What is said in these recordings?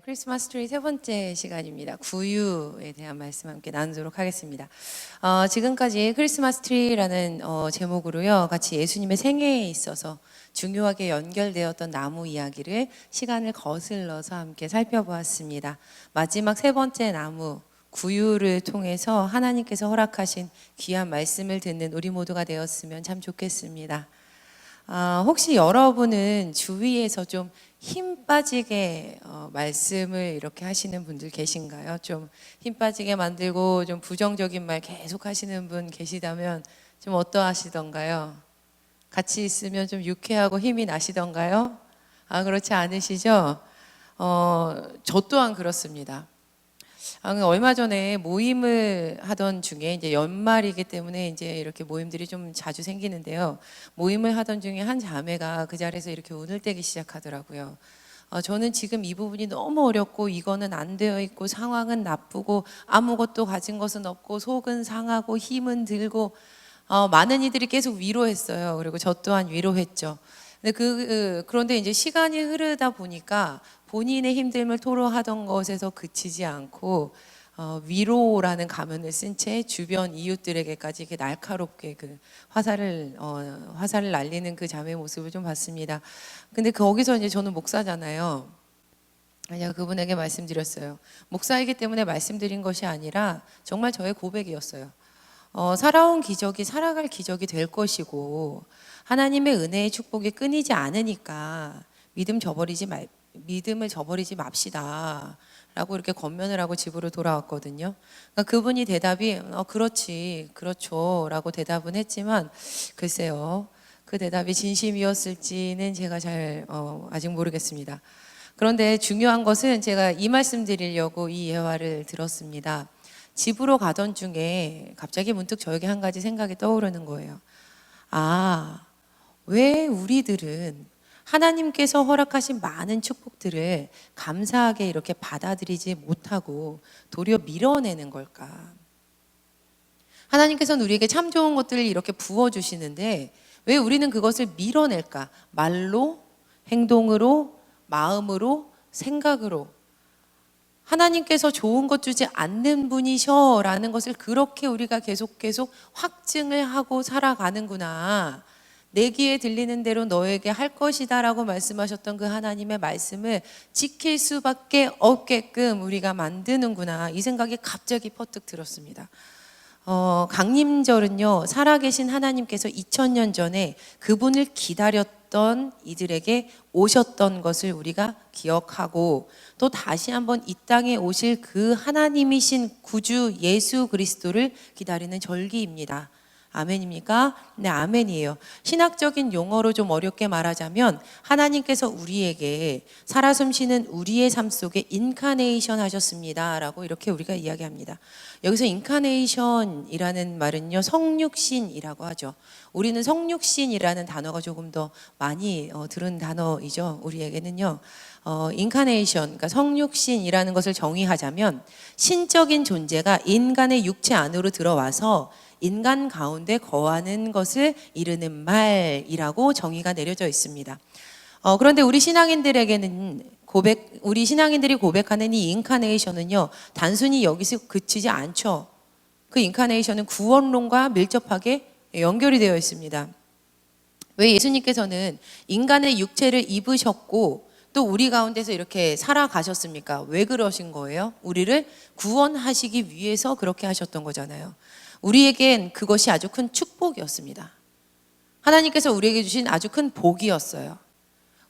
크리스마스 트리 세 번째 시간입니다. 구유에 대한 말씀 함께 나누도록 하겠습니다. 지금까지 크리스마스 트리라는 제목으로요, 같이 예수님의 생애에 있어서 중요하게 연결되었던 나무 이야기를 시간을 거슬러서 함께 살펴보았습니다. 마지막 세 번째 나무 구유를 통해서 하나님께서 허락하신 귀한 말씀을 듣는 우리 모두가 되었으면 참 좋겠습니다. 혹시 여러분은 주위에서 좀 힘 빠지게 말씀을 이렇게 하시는 분들 계신가요? 좀 힘 빠지게 만들고 좀 부정적인 말 계속 하시는 분 계시다면 좀 어떠하시던가요? 같이 있으면 좀 유쾌하고 힘이 나시던가요? 그렇지 않으시죠? 저 또한 그렇습니다. 얼마 전에 모임을 하던 중에 이제 연말이기 때문에 이제 이렇게 모임들이 좀 자주 생기는데요. 모임을 하던 중에 한 자매가 그 자리에서 이렇게 운을 떼기 시작하더라고요. 저는 지금 이 부분이 너무 어렵고 이거는 안 되어 있고 상황은 나쁘고 아무것도 가진 것은 없고 속은 상하고 힘은 들고 많은 이들이 계속 위로했어요. 그리고 저 또한 위로했죠. 근데 그런데 이제 시간이 흐르다 보니까 본인의 힘듦을 토로하던 것에서 그치지 않고 위로라는 가면을 쓴 채 주변 이웃들에게까지 이렇게 날카롭게 그 화살을 날리는 그 자매의 모습을 좀 봤습니다. 근데 거기서 이제 저는 목사잖아요. 제가 그분에게 말씀드렸어요. 목사이기 때문에 말씀드린 것이 아니라 정말 저의 고백이었어요. 살아온 기적이 살아갈 기적이 될 것이고 하나님의 은혜의 축복이 끊이지 않으니까 믿음을 저버리지 맙시다 라고 이렇게 권면을 하고 집으로 돌아왔거든요. 그러니까 그분이 대답이 그렇지 그렇죠 라고 대답은 했지만 글쎄요, 그 대답이 진심이었을지는 제가 잘 아직 모르겠습니다. 그런데 중요한 것은 제가 이 말씀 드리려고 이 예화를 들었습니다. 집으로 가던 중에 갑자기 문득 저에게 한 가지 생각이 떠오르는 거예요. 왜 우리들은 하나님께서 허락하신 많은 축복들을 감사하게 이렇게 받아들이지 못하고 도리어 밀어내는 걸까? 하나님께서는 우리에게 참 좋은 것들을 이렇게 부어주시는데 왜 우리는 그것을 밀어낼까? 말로, 행동으로, 마음으로, 생각으로. 하나님께서 좋은 것 주지 않는 분이셔 라는 것을 그렇게 우리가 계속 확증을 하고 살아가는구나. 내 귀에 들리는 대로 너에게 할 것이다 라고 말씀하셨던 그 하나님의 말씀을 지킬 수밖에 없게끔 우리가 만드는구나, 이 생각이 갑자기 퍼뜩 들었습니다. 강림절은요, 살아계신 하나님께서 2000년 전에 그분을 기다렸던 이들에게 오셨던 것을 우리가 기억하고 또 다시 한번 이 땅에 오실 그 하나님이신 구주 예수 그리스도를 기다리는 절기입니다. 아멘입니까? 네, 아멘이에요. 신학적인 용어로 좀 어렵게 말하자면 하나님께서 우리에게 살아 숨쉬는 우리의 삶 속에 인카네이션 하셨습니다 라고 이렇게 우리가 이야기합니다. 여기서 인카네이션이라는 말은요, 성육신이라고 하죠. 우리는 성육신이라는 단어가 조금 더 많이 들은 단어이죠. 우리에게는요, 인카네이션, 그러니까 성육신이라는 것을 정의하자면 신적인 존재가 인간의 육체 안으로 들어와서 인간 가운데 거하는 것을 이르는 말이라고 정의가 내려져 있습니다. 그런데 우리 신앙인들에게는 우리 신앙인들이 고백하는 이 인카네이션은요, 단순히 여기서 그치지 않죠. 그 인카네이션은 구원론과 밀접하게 연결이 되어 있습니다. 왜 예수님께서는 인간의 육체를 입으셨고 또 우리 가운데서 이렇게 살아가셨습니까? 왜 그러신 거예요? 우리를 구원하시기 위해서 그렇게 하셨던 거잖아요. 우리에겐 그것이 아주 큰 축복이었습니다. 하나님께서 우리에게 주신 아주 큰 복이었어요.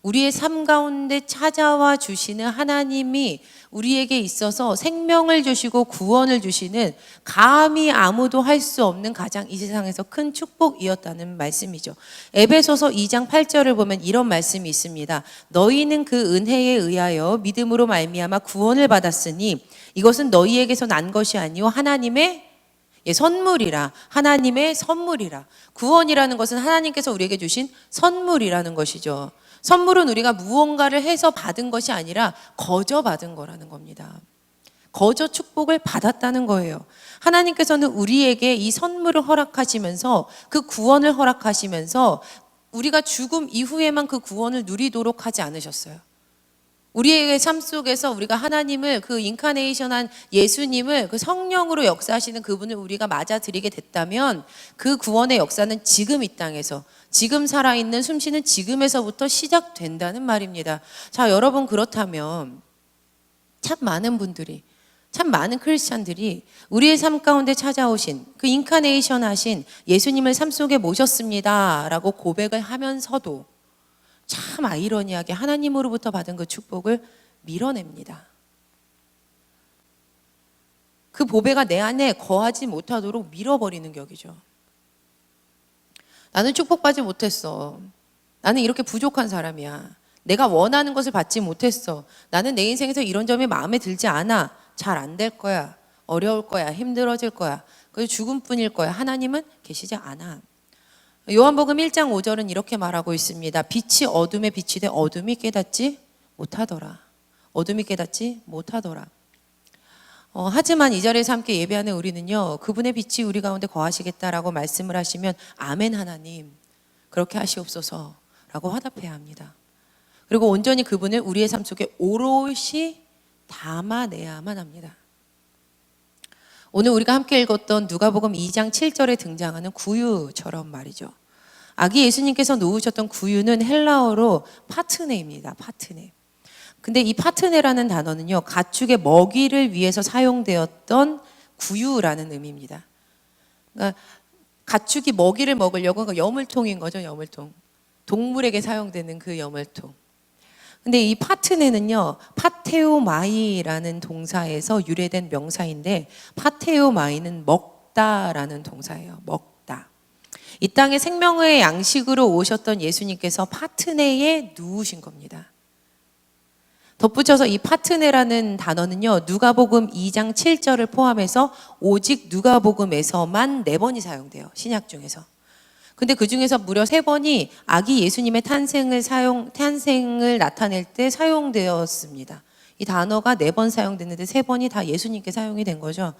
우리의 삶 가운데 찾아와 주시는 하나님이 우리에게 있어서 생명을 주시고 구원을 주시는 감히 아무도 할 수 없는 가장 이 세상에서 큰 축복이었다는 말씀이죠. 에베소서 2장 8절을 보면 이런 말씀이 있습니다. 너희는 그 은혜에 의하여 믿음으로 말미암아 구원을 받았으니 이것은 너희에게서 난 것이 아니요 하나님의 선물이라. 하나님의 선물이라. 구원이라는 것은 하나님께서 우리에게 주신 선물이라는 것이죠. 선물은 우리가 무언가를 해서 받은 것이 아니라 거저 받은 거라는 겁니다. 거저 축복을 받았다는 거예요. 하나님께서는 우리에게 이 선물을 허락하시면서 그 구원을 허락하시면서 우리가 죽음 이후에만 그 구원을 누리도록 하지 않으셨어요. 우리의 삶 속에서 우리가 하나님을, 그 인카네이션한 예수님을, 그 성령으로 역사하시는 그분을 우리가 맞아들이게 됐다면 그 구원의 역사는 지금 이 땅에서, 지금 살아있는 숨쉬는 지금에서부터 시작된다는 말입니다. 자, 여러분, 그렇다면 참 많은 분들이, 참 많은 크리스찬들이 우리의 삶 가운데 찾아오신 그 인카네이션 하신 예수님을 삶 속에 모셨습니다 라고 고백을 하면서도 참 아이러니하게 하나님으로부터 받은 그 축복을 밀어냅니다. 그 보배가 내 안에 거하지 못하도록 밀어버리는 격이죠. 나는 축복받지 못했어. 나는 이렇게 부족한 사람이야. 내가 원하는 것을 받지 못했어. 나는 내 인생에서 이런 점이 마음에 들지 않아. 잘 안 될 거야. 어려울 거야. 힘들어질 거야. 그래서 죽음뿐일 거야. 하나님은 계시지 않아. 요한복음 1장 5절은 이렇게 말하고 있습니다. 빛이 어둠에 비치되 어둠이 깨닫지 못하더라. 어둠이 깨닫지 못하더라. 하지만 이 자리에서 함께 예배하는 우리는요, 그분의 빛이 우리 가운데 거하시겠다라고 말씀을 하시면 아멘 하나님 그렇게 하시옵소서 라고 화답해야 합니다. 그리고 온전히 그분을 우리의 삶 속에 오롯이 담아내야만 합니다. 오늘 우리가 함께 읽었던 누가복음 2장 7절에 등장하는 구유처럼 말이죠. 아기 예수님께서 놓으셨던 구유는 헬라어로 파트네입니다. 파트네. 근데 이 파트네라는 단어는요, 가축의 먹이를 위해서 사용되었던 구유라는 의미입니다. 그러니까 가축이 먹이를 먹으려고, 그러니까 여물통인 거죠, 여물통. 동물에게 사용되는 그 여물통. 근데 이 파트네는요, 파테오마이라는 동사에서 유래된 명사인데, 파테오마이는 먹다라는 동사예요. 먹다. 이 땅에 생명의 양식으로 오셨던 예수님께서 파트네에 누우신 겁니다. 덧붙여서 이 파트네라는 단어는요, 누가복음 2장 7절을 포함해서 오직 누가복음에서만 4번이 사용돼요. 신약 중에서. 근데 그 중에서 무려 3번이 아기 예수님의 탄생을 나타낼 때 사용되었습니다. 이 단어가 4번 사용됐는데 3번이 다 예수님께 사용이 된 거죠.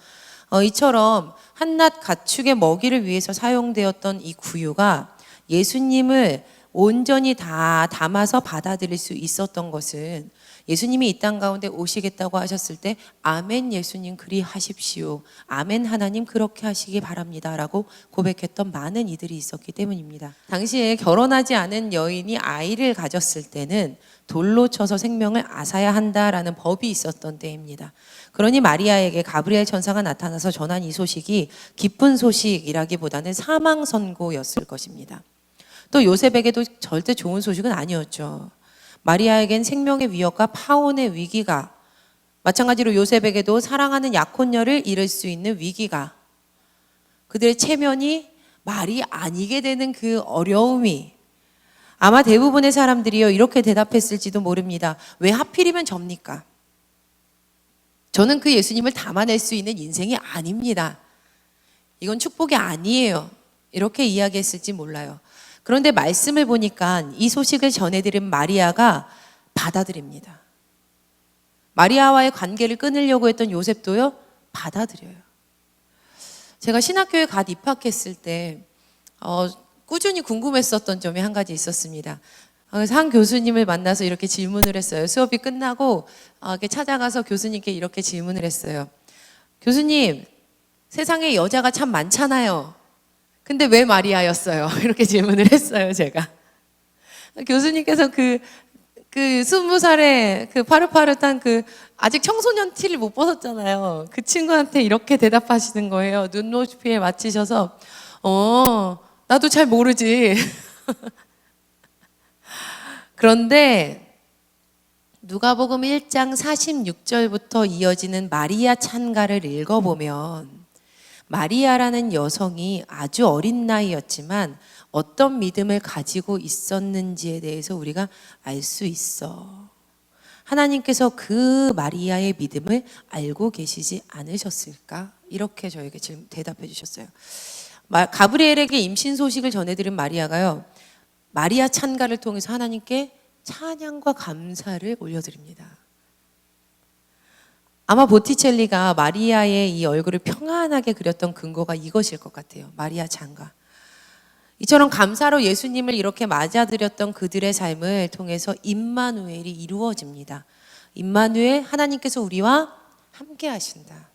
이처럼 한낱 가축의 먹이를 위해서 사용되었던 이 구유가 예수님을 온전히 다 담아서 받아들일 수 있었던 것은 예수님이 이 땅 가운데 오시겠다고 하셨을 때 아멘 예수님 그리하십시오. 아멘 하나님 그렇게 하시기 바랍니다. 라고 고백했던 많은 이들이 있었기 때문입니다. 당시에 결혼하지 않은 여인이 아이를 가졌을 때는 돌로 쳐서 생명을 앗아야 한다라는 법이 있었던 때입니다. 그러니 마리아에게 가브리엘 천사가 나타나서 전한 이 소식이 기쁜 소식이라기보다는 사망 선고였을 것입니다. 또 요셉에게도 절대 좋은 소식은 아니었죠. 마리아에겐 생명의 위협과 파혼의 위기가, 마찬가지로 요셉에게도 사랑하는 약혼녀를 잃을 수 있는 위기가, 그들의 체면이 말이 아니게 되는 그 어려움이, 아마 대부분의 사람들이요 이렇게 대답했을지도 모릅니다. 왜 하필이면 접니까? 저는 그 예수님을 담아낼 수 있는 인생이 아닙니다. 이건 축복이 아니에요. 이렇게 이야기했을지 몰라요. 그런데 말씀을 보니까 이 소식을 전해드린 마리아가 받아들입니다. 마리아와의 관계를 끊으려고 했던 요셉도요, 받아들여요. 제가 신학교에 갓 입학했을 때 꾸준히 궁금했었던 점이 한 가지 있었습니다. 그래서 한 교수님을 만나서 이렇게 질문을 했어요. 수업이 끝나고 이렇게 찾아가서 교수님께 이렇게 질문을 했어요. 교수님, 세상에 여자가 참 많잖아요. 근데 왜 마리아였어요? 이렇게 질문을 했어요, 제가. 교수님께서 그 20살의 그 파릇파릇한 그 아직 청소년 티를 못 벗었잖아요. 그 친구한테 이렇게 대답하시는 거예요. 눈높이에 맞추셔서, 나도 잘 모르지. 그런데 누가복음 1장 46절부터 이어지는 마리아 찬가를 읽어보면 마리아라는 여성이 아주 어린 나이였지만 어떤 믿음을 가지고 있었는지에 대해서 우리가 알 수 있어. 하나님께서 그 마리아의 믿음을 알고 계시지 않으셨을까? 이렇게 저에게 대답해 주셨어요. 가브리엘에게 임신 소식을 전해드린 마리아가요, 마리아 찬가를 통해서 하나님께 찬양과 감사를 올려드립니다. 아마 보티첼리가 마리아의 이 얼굴을 평안하게 그렸던 근거가 이것일 것 같아요. 마리아 찬가. 이처럼 감사로 예수님을 이렇게 맞아들였던 그들의 삶을 통해서 임마누엘이 이루어집니다. 임마누엘, 하나님께서 우리와 함께 하신다.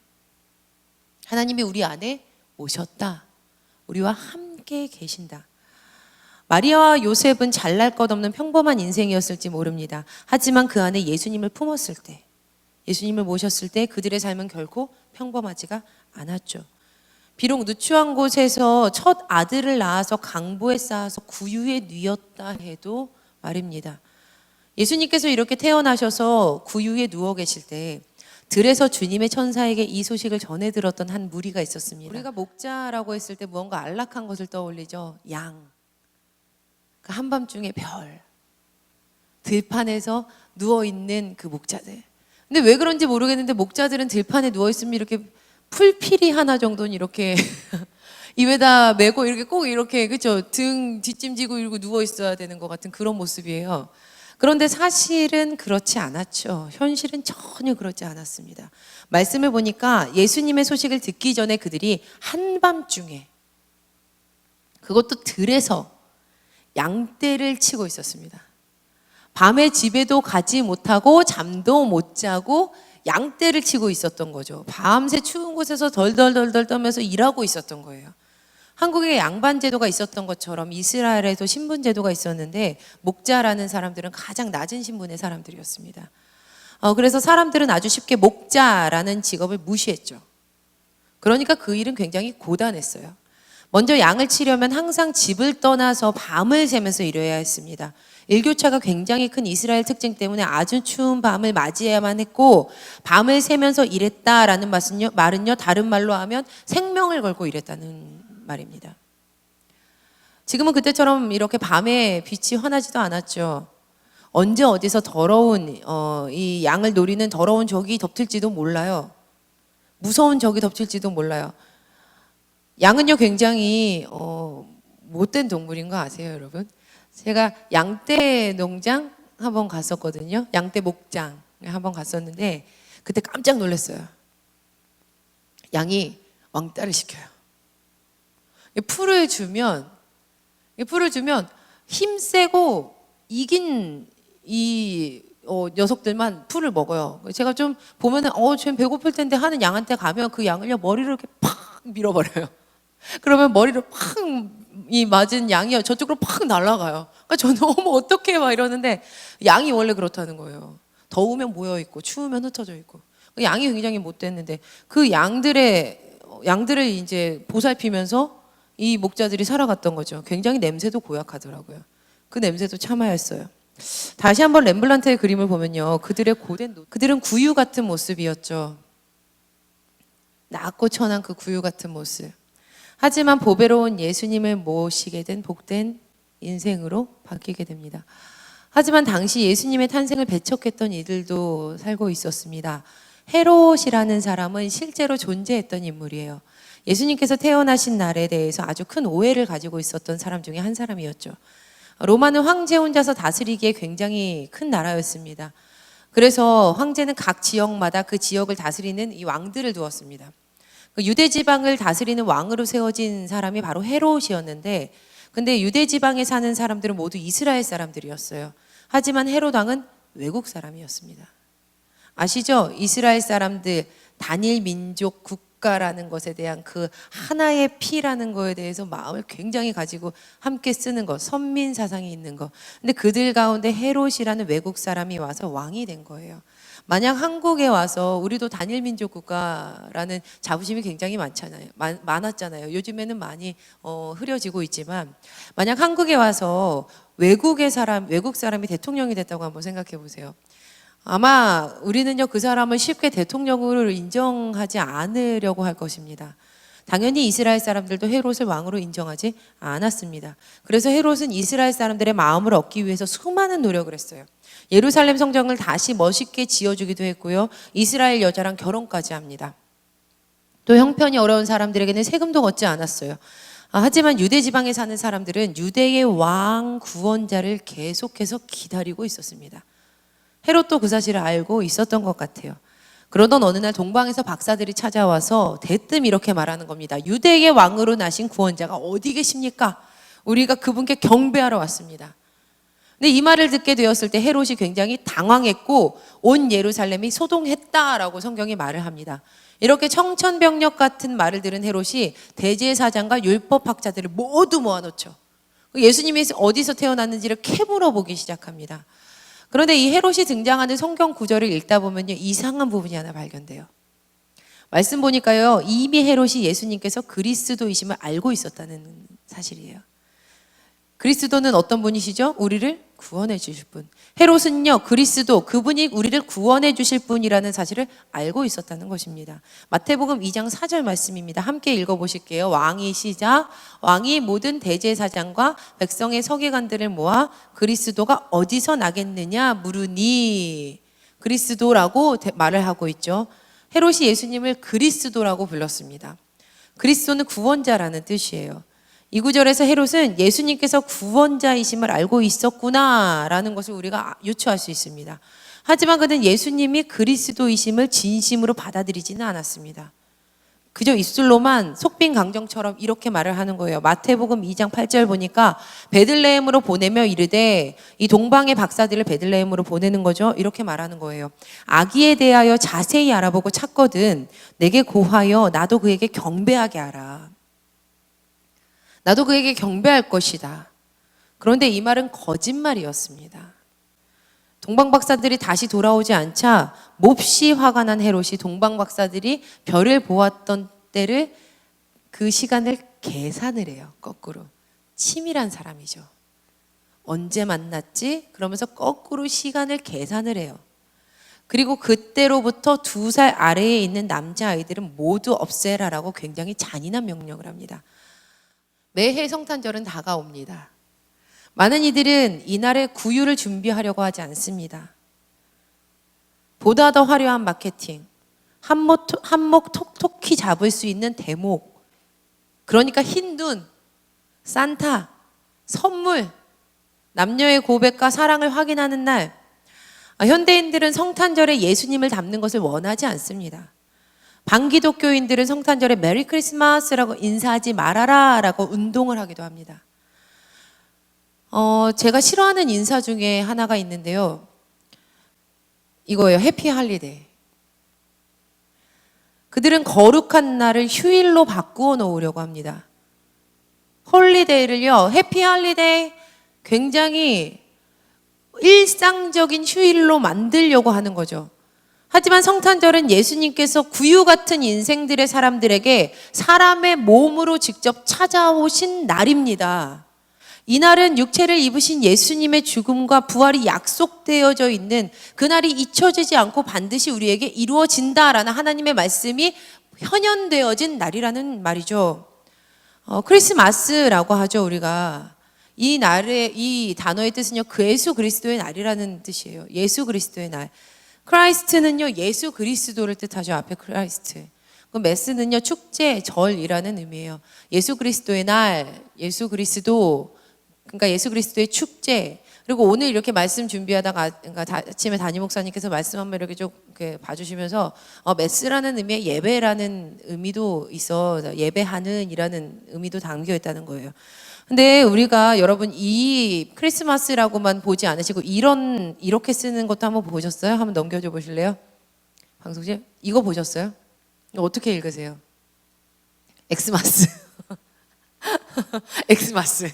하나님이 우리 안에 오셨다. 우리와 함께 계신다. 마리아와 요셉은 잘날 것 없는 평범한 인생이었을지 모릅니다. 하지만 그 안에 예수님을 품었을 때, 예수님을 모셨을 때 그들의 삶은 결코 평범하지가 않았죠. 비록 누추한 곳에서 첫 아들을 낳아서 강보에 쌓아서 구유에 뉘었다 해도 말입니다. 예수님께서 이렇게 태어나셔서 구유에 누워 계실 때 들에서 주님의 천사에게 이 소식을 전해 들었던 한 무리가 있었습니다. 우리가 목자라고 했을 때 무언가 안락한 것을 떠올리죠. 양, 그 한밤중에 별, 들판에서 누워있는 그 목자들. 근데 왜 그런지 모르겠는데 목자들은 들판에 누워있으면 이렇게 풀피리 하나 정도는 이렇게 입에다 메고 이렇게 꼭 이렇게, 그쵸? 등 뒷짐지고 이러고 누워있어야 되는 것 같은 그런 모습이에요. 그런데 사실은 그렇지 않았죠. 현실은 전혀 그렇지 않았습니다. 말씀을 보니까 예수님의 소식을 듣기 전에 그들이 한밤중에, 그것도 들에서 양떼를 치고 있었습니다. 밤에 집에도 가지 못하고 잠도 못 자고 양떼를 치고 있었던 거죠. 밤새 추운 곳에서 덜덜덜덜 떨면서 일하고 있었던 거예요. 한국에 양반 제도가 있었던 것처럼 이스라엘에도 신분 제도가 있었는데 목자라는 사람들은 가장 낮은 신분의 사람들이었습니다. 그래서 사람들은 아주 쉽게 목자라는 직업을 무시했죠. 그러니까 그 일은 굉장히 고단했어요. 먼저 양을 치려면 항상 집을 떠나서 밤을 새면서 일해야 했습니다. 일교차가 굉장히 큰 이스라엘 특징 때문에 아주 추운 밤을 맞이해야만 했고, 밤을 새면서 일했다라는 말은요 다른 말로 하면 생명을 걸고 일했다는 말입니다. 지금은 그때처럼 이렇게 밤에 빛이 환하지도 않았죠. 언제 어디서 더러운 이 양을 노리는 더러운 적이 덮칠지도 몰라요. 무서운 적이 덮칠지도 몰라요. 양은요 굉장히 못된 동물인 거 아세요, 여러분? 제가 양떼 농장 한번 갔었거든요. 양떼 목장 한번 갔었는데 그때 깜짝 놀랐어요. 양이 왕따를 시켜요. 풀을 주면 힘세고 이긴 이 녀석들만 풀을 먹어요. 제가 좀 보면은 쟤 배고플 텐데 하는 양한테 가면 그 양을요 머리를 이렇게 팍 밀어버려요. 그러면 머리를 팍 이 맞은 양이 저쪽으로 팍 날아가요. 그러니까 저는 어떡해 막 이러는데 양이 원래 그렇다는 거예요. 더우면 모여 있고 추우면 흩어져 있고. 양이 굉장히 못됐는데 그 양들을 이제 보살피면서 이 목자들이 살아갔던 거죠. 굉장히 냄새도 고약하더라고요. 그 냄새도 참아야 했어요. 다시 한번 렘블란트의 그림을 보면요. 그들은 구유 같은 모습이었죠. 낮고 천한 그 구유 같은 모습. 하지만 보배로운 예수님을 모시게 된 복된 인생으로 바뀌게 됩니다. 하지만 당시 예수님의 탄생을 배척했던 이들도 살고 있었습니다. 헤롯이라는 사람은 실제로 존재했던 인물이에요. 예수님께서 태어나신 날에 대해서 아주 큰 오해를 가지고 있었던 사람 중에 한 사람이었죠. 로마는 황제 혼자서 다스리기에 굉장히 큰 나라였습니다. 그래서 황제는 각 지역마다 그 지역을 다스리는 이 왕들을 두었습니다. 유대 지방을 다스리는 왕으로 세워진 사람이 바로 헤롯이었는데, 근데 유대 지방에 사는 사람들은 모두 이스라엘 사람들이었어요. 하지만 헤롯 왕은 외국 사람이었습니다. 아시죠? 이스라엘 사람들, 단일 민족 국가라는 것에 대한 그 하나의 피라는 거에 대해서 마음을 굉장히 가지고 함께 쓰는 것, 선민 사상이 있는 것. 근데 그들 가운데 헤롯이라는 외국 사람이 와서 왕이 된 거예요. 만약 한국에 와서 우리도 단일 민족 국가라는 자부심이 굉장히 많았잖아요. 요즘에는 많이 흐려지고 있지만, 만약 한국에 와서 외국 사람이 대통령이 됐다고 한번 생각해 보세요. 아마 우리는요 그 사람을 쉽게 대통령으로 인정하지 않으려고 할 것입니다. 당연히 이스라엘 사람들도 헤롯을 왕으로 인정하지 않았습니다. 그래서 헤롯은 이스라엘 사람들의 마음을 얻기 위해서 수많은 노력을 했어요. 예루살렘 성전을 다시 멋있게 지어주기도 했고요. 이스라엘 여자랑 결혼까지 합니다. 또 형편이 어려운 사람들에게는 세금도 걷지 않았어요. 하지만 유대 지방에 사는 사람들은 유대의 왕 구원자를 계속해서 기다리고 있었습니다. 헤롯도 그 사실을 알고 있었던 것 같아요. 그러던 어느 날 동방에서 박사들이 찾아와서 대뜸 이렇게 말하는 겁니다. 유대의 왕으로 나신 구원자가 어디 계십니까? 우리가 그분께 경배하러 왔습니다. 근데 이 말을 듣게 되었을 때 헤롯이 굉장히 당황했고 온 예루살렘이 소동했다라고 성경이 말을 합니다. 이렇게 청천벽력 같은 말을 들은 헤롯이 대제사장과 율법학자들을 모두 모아놓죠. 예수님이 어디서 태어났는지를 캐물어 보기 시작합니다. 그런데 이 헤롯이 등장하는 성경 구절을 읽다 보면요, 이상한 부분이 하나 발견돼요. 말씀 보니까요, 이미 헤롯이 예수님께서 그리스도이심을 알고 있었다는 사실이에요. 그리스도는 어떤 분이시죠? 우리를 구원해 주실 분. 헤롯은요, 그리스도, 그분이 우리를 구원해 주실 분이라는 사실을 알고 있었다는 것입니다. 마태복음 2장 4절 말씀입니다. 함께 읽어보실게요. 왕이 시작. 왕이 모든 대제사장과 백성의 서기관들을 모아 그리스도가 어디서 나겠느냐 물으니, 그리스도라고 말을 하고 있죠. 헤롯이 예수님을 그리스도라고 불렀습니다. 그리스도는 구원자라는 뜻이에요. 이 구절에서 헤롯은 예수님께서 구원자이심을 알고 있었구나라는 것을 우리가 유추할 수 있습니다. 하지만 그는 예수님이 그리스도이심을 진심으로 받아들이지는 않았습니다. 그저 입술로만 속빈강정처럼 이렇게 말을 하는 거예요. 마태복음 2장 8절 보니까 베들레헴으로 보내며 이르되, 이 동방의 박사들을 베들레헴으로 보내는 거죠. 이렇게 말하는 거예요. 아기에 대하여 자세히 알아보고 찾거든 내게 고하여 나도 그에게 경배하게 하라. 나도 그에게 경배할 것이다. 그런데 이 말은 거짓말이었습니다. 동방박사들이 다시 돌아오지 않자 몹시 화가 난 헤롯이 동방박사들이 별을 보았던 때를, 그 시간을 계산을 해요. 거꾸로. 치밀한 사람이죠. 언제 만났지? 그러면서 거꾸로 시간을 계산을 해요. 그리고 그때로부터 2살 아래에 있는 남자아이들은 모두 없애라라고 굉장히 잔인한 명령을 합니다. 매해 성탄절은 다가옵니다. 많은 이들은 이날의 구유를 준비하려고 하지 않습니다. 보다 더 화려한 마케팅, 한몫 톡톡히 잡을 수 있는 대목, 그러니까 흰눈, 산타, 선물, 남녀의 고백과 사랑을 확인하는 날. 현대인들은 성탄절에 예수님을 담는 것을 원하지 않습니다. 반기독교인들은 성탄절에 메리 크리스마스라고 인사하지 말아라 라고 운동을 하기도 합니다. 제가 싫어하는 인사 중에 하나가 있는데요. 이거예요. 해피 할리데이. 그들은 거룩한 날을 휴일로 바꾸어 놓으려고 합니다. 홀리데이를요, 해피 할리데이, 굉장히 일상적인 휴일로 만들려고 하는 거죠. 하지만 성탄절은 예수님께서 구유 같은 인생들의 사람들에게 사람의 몸으로 직접 찾아오신 날입니다. 이날은 육체를 입으신 예수님의 죽음과 부활이 약속되어져 있는, 그날이 잊혀지지 않고 반드시 우리에게 이루어진다라는 하나님의 말씀이 현현되어진 날이라는 말이죠. 크리스마스라고 하죠, 우리가. 이 날의, 이 단어의 뜻은요, 그 예수 그리스도의 날이라는 뜻이에요. 예수 그리스도의 날. 크라이스트는요, 예수 그리스도를 뜻하죠. 앞에 크라이스트. 그 메스는요, 축제, 절이라는 의미예요. 예수 그리스도의 날, 예수 그리스도, 그러니까 예수 그리스도의 축제. 그리고 오늘 이렇게 말씀 준비하다가, 그러니까 아침에 담임 목사님께서 말씀 한번 이렇게 좀 봐주시면서 메스라는 의미의 예배라는 의미도 있어, 예배하는 이라는 의미도 담겨 있다는 거예요. 근데 우리가, 여러분, 이 크리스마스라고만 보지 않으시고 이렇게 쓰는 것도 한번 보셨어요? 한번 넘겨줘 보실래요? 방송실? 이거 보셨어요? 이거 어떻게 읽으세요? 엑스마스. 엑스마스.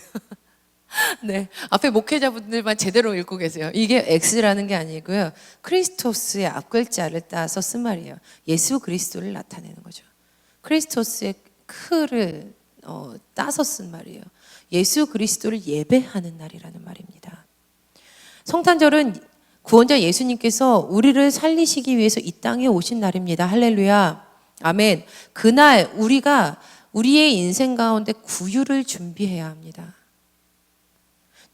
네, 앞에 목회자분들만 제대로 읽고 계세요. 이게 X라는 게 아니고요, 크리스토스의 앞글자를 따서 쓴 말이에요. 예수 그리스도를 나타내는 거죠. 크리스토스의 크를 따서 쓴 말이에요. 예수 그리스도를 예배하는 날이라는 말입니다. 성탄절은 구원자 예수님께서 우리를 살리시기 위해서 이 땅에 오신 날입니다. 할렐루야, 아멘. 그날 우리가 우리의 인생 가운데 구유를 준비해야 합니다.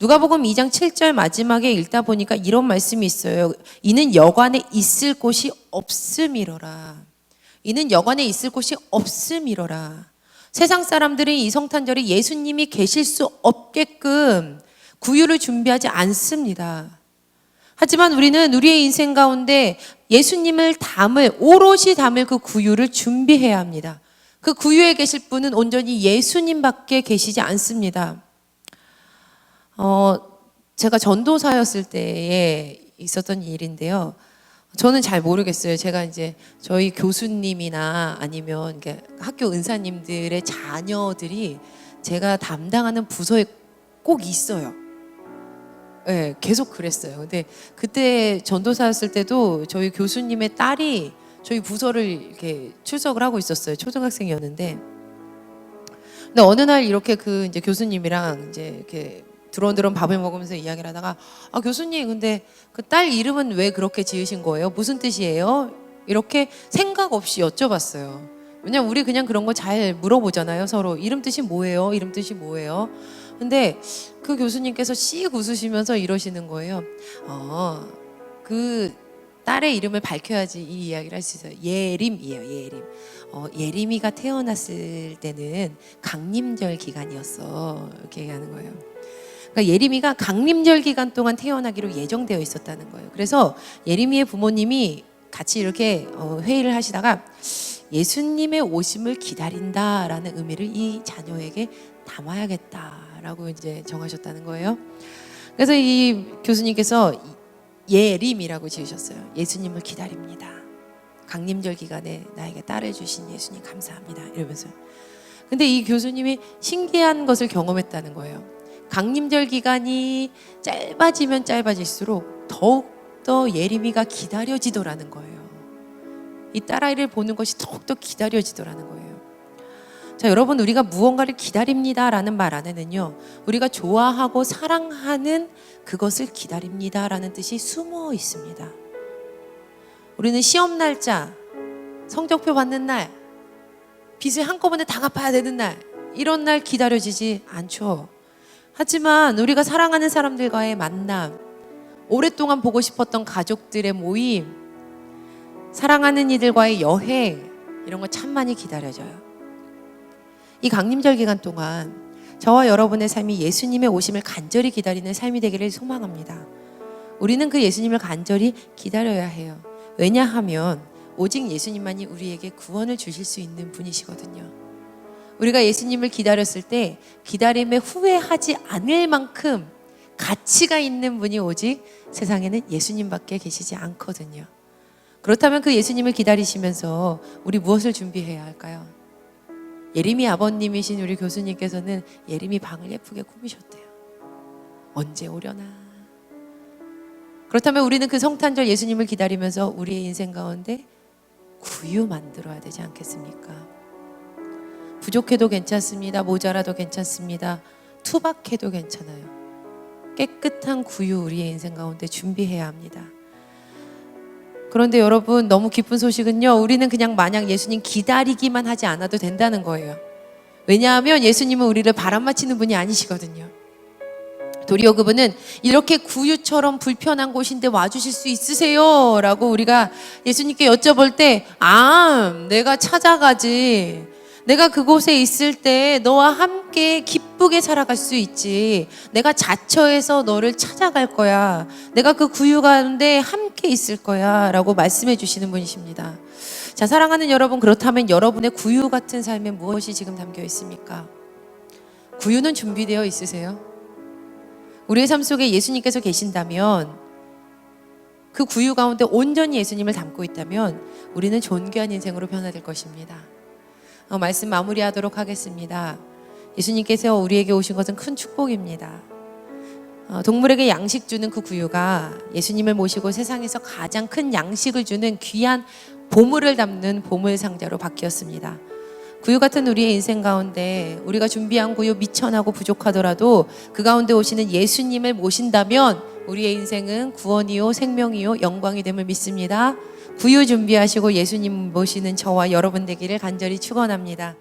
누가복음 2장 7절 마지막에 읽다 보니까 이런 말씀이 있어요. 이는 여관에 있을 곳이 없음이로라. 이는 여관에 있을 곳이 없음이로라. 세상 사람들은 이 성탄절에 예수님이 계실 수 없게끔 구유를 준비하지 않습니다. 하지만 우리는 우리의 인생 가운데 예수님을 오롯이 담을 그 구유를 준비해야 합니다. 그 구유에 계실 분은 온전히 예수님밖에 계시지 않습니다. 제가 전도사였을 때에 있었던 일인데요. 저는 잘 모르겠어요. 제가 이제 저희 교수님이나 아니면 학교 은사님들의 자녀들이 제가 담당하는 부서에 꼭 있어요. 네, 계속 그랬어요. 근데 그때 전도사였을 때도 저희 교수님의 딸이 저희 부서를 이렇게 출석을 하고 있었어요. 초등학생이었는데. 근데 어느 날 이렇게 그 이제 교수님이랑 이제 이렇게 드론드론 밥을 먹으면서 이야기를 하다가, 아, 교수님, 근데 그 딸 이름은 왜 그렇게 지으신 거예요? 무슨 뜻이에요? 이렇게 생각 없이 여쭤봤어요. 왜냐면 우리 그냥 그런 거 잘 물어보잖아요. 서로 이름 뜻이 뭐예요? 이름 뜻이 뭐예요? 근데 그 교수님께서 씩 웃으시면서 이러시는 거예요. 그 딸의 이름을 밝혀야지 이 이야기를 할 수 있어요. 예림이에요. 예림. 예림이가 태어났을 때는 강림절 기간이었어. 이렇게 얘기하는 거예요. 그러니까 예림이가 강림절 기간 동안 태어나기로 예정되어 있었다는 거예요. 그래서 예림이의 부모님이 같이 이렇게 회의를 하시다가 예수님의 오심을 기다린다라는 의미를 이 자녀에게 담아야겠다라고 이제 정하셨다는 거예요. 그래서 이 교수님께서 예림이라고 지으셨어요. 예수님을 기다립니다. 강림절 기간에 나에게 딸을 주신 예수님 감사합니다. 이러면서. 근데 이 교수님이 신기한 것을 경험했다는 거예요. 강림절 기간이 짧아지면 짧아질수록 더욱더 예림이가 기다려지더라는 거예요. 이 딸아이를 보는 것이 더욱더 기다려지더라는 거예요. 자, 여러분, 우리가 무언가를 기다립니다라는 말 안에는요, 우리가 좋아하고 사랑하는 그것을 기다립니다라는 뜻이 숨어 있습니다. 우리는 시험 날짜, 성적표 받는 날, 빚을 한꺼번에 다 갚아야 되는 날, 이런 날 기다려지지 않죠. 하지만 우리가 사랑하는 사람들과의 만남, 오랫동안 보고 싶었던 가족들의 모임, 사랑하는 이들과의 여행, 이런 거 참 많이 기다려져요. 이 강림절 기간 동안 저와 여러분의 삶이 예수님의 오심을 간절히 기다리는 삶이 되기를 소망합니다. 우리는 그 예수님을 간절히 기다려야 해요. 왜냐하면 오직 예수님만이 우리에게 구원을 주실 수 있는 분이시거든요. 우리가 예수님을 기다렸을 때 기다림에 후회하지 않을 만큼 가치가 있는 분이 오직 세상에는 예수님밖에 계시지 않거든요. 그렇다면 그 예수님을 기다리시면서 우리 무엇을 준비해야 할까요? 예림이 아버님이신 우리 교수님께서는 예림이 방을 예쁘게 꾸미셨대요. 언제 오려나? 그렇다면 우리는 그 성탄절 예수님을 기다리면서 우리의 인생 가운데 구유 만들어야 되지 않겠습니까? 부족해도 괜찮습니다. 모자라도 괜찮습니다. 투박해도 괜찮아요. 깨끗한 구유 우리의 인생 가운데 준비해야 합니다. 그런데 여러분, 너무 기쁜 소식은요, 우리는 그냥 마냥 예수님 기다리기만 하지 않아도 된다는 거예요. 왜냐하면 예수님은 우리를 바람맞히는 분이 아니시거든요. 도리어 그분은 이렇게 구유처럼 불편한 곳인데 와주실 수 있으세요? 라고 우리가 예수님께 여쭤볼 때, 내가 찾아가지. 내가 그곳에 있을 때 너와 함께 기쁘게 살아갈 수 있지. 내가 자처해서 너를 찾아갈 거야. 내가 그 구유 가운데 함께 있을 거야. 라고 말씀해 주시는 분이십니다. 자, 사랑하는 여러분, 그렇다면 여러분의 구유 같은 삶에 무엇이 지금 담겨 있습니까? 구유는 준비되어 있으세요? 우리의 삶 속에 예수님께서 계신다면, 그 구유 가운데 온전히 예수님을 담고 있다면 우리는 존귀한 인생으로 변화될 것입니다. 말씀 마무리하도록 하겠습니다. 예수님께서 우리에게 오신 것은 큰 축복입니다. 동물에게 양식 주는 그 구유가 예수님을 모시고 세상에서 가장 큰 양식을 주는 귀한 보물을 담는 보물 상자로 바뀌었습니다. 구유 같은 우리의 인생 가운데 우리가 준비한 구유 미천하고 부족하더라도 그 가운데 오시는 예수님을 모신다면 우리의 인생은 구원이요 생명이요 영광이 됨을 믿습니다. 구유 준비하시고 예수님 모시는 저와 여러분 되기를 간절히 축원합니다.